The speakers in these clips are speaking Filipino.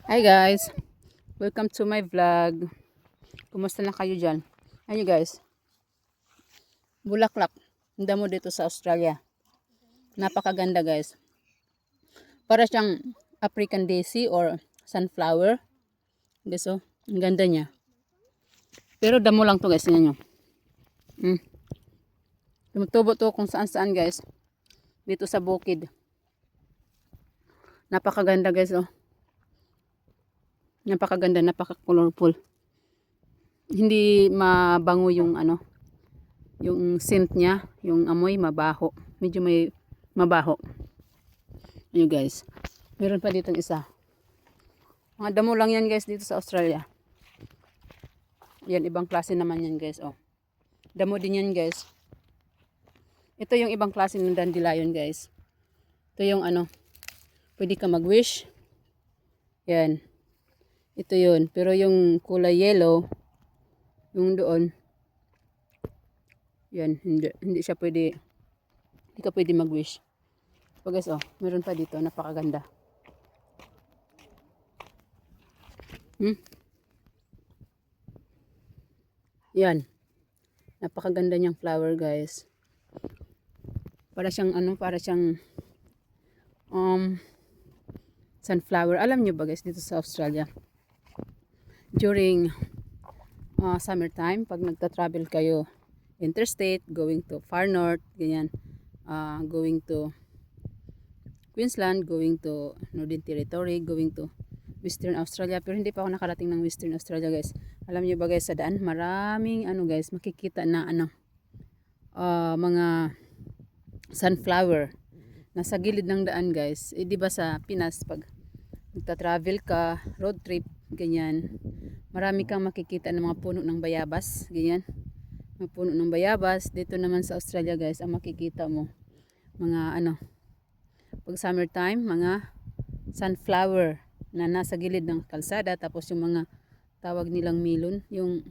Hi guys, welcome to my vlog. Kumusta na kayo dyan? Ayun guys, bulaklak. Ang damo dito sa Australia. Napakaganda guys. Para siyang African daisy or sunflower. Guys oh, ang ganda niya. Pero damo lang to guys, tingnan nyo. Tumutubo to kung saan saan guys. Dito sa bukid. Napakaganda guys oh. Napakaganda, napaka-colorful. Hindi mabango yung yung scent niya, yung amoy mabaho. Medyo may mabaho. Ayun guys. Meron pa dito isa. Mga damo lang yan guys dito sa Australia. Yan, ibang klase naman yan guys. Oh. Damo din yan guys. Ito yung ibang klase ng dandelion guys. Ito yung pwede ka mag-wish. Yan. Ito yun. Pero yung kulay yellow, yung doon, yan, hindi siya pwede, hindi ka pwede mag-wish. So guys, oh, meron pa dito, napakaganda. Yan. Napakaganda niyang flower, guys. Para siyang sunflower. Alam niyo ba guys, dito sa Australia, during summertime, pag nagta-travel kayo interstate, going to far north, ganyan, going to Queensland, going to Northern Territory, going to Western Australia, pero hindi pa ako nakarating ng Western Australia guys. Alam niyo ba guys, sa daan maraming guys, makikita na mga sunflower nasa gilid ng daan guys. Di ba sa Pinas, pag nagta-travel ka, road trip, ganyan, marami kang makikita ng mga puno ng bayabas, ganyan, mga puno ng bayabas. Dito naman sa Australia guys, ang makikita mo mga pag summertime, mga sunflower na nasa gilid ng kalsada. Tapos yung mga tawag nilang melon, yung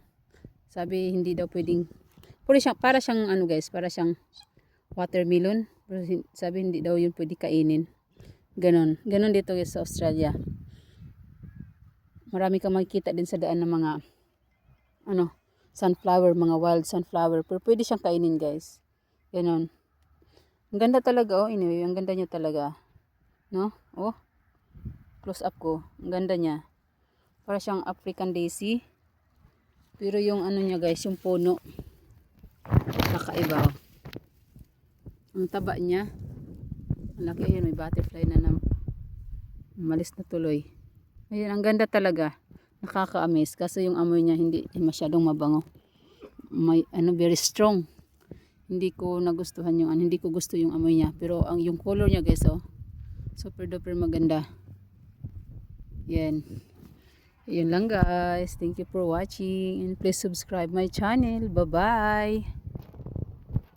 sabi hindi daw pwedeng, para siyang guys, para siyang watermelon, pero sabi hindi daw yun pwede kainin. Ganon dito guys sa Australia. Marami kang makikita din sa daan ng mga sunflower, mga wild sunflower, pero pwede siyang kainin guys. Ganon. Ang ganda talaga oh, anyway, ang ganda niya talaga. No? Oh. Close up ko. Ang ganda niya. Para siyang African daisy. Pero yung niya guys, yung puno, kakaiba oh. Ang taba niya. Ang laki, ayun, may butterfly na malis na tuloy. Ayun, ang ganda talaga. Nakaka-amaze kasi yung amoy niya hindi masyadong mabango. May very strong. Hindi ko nagustuhan yung hindi ko gusto yung amoy niya, pero yung color niya guys oh, super duper maganda. Yan. Yun lang guys. Thank you for watching and please subscribe my channel. Bye bye.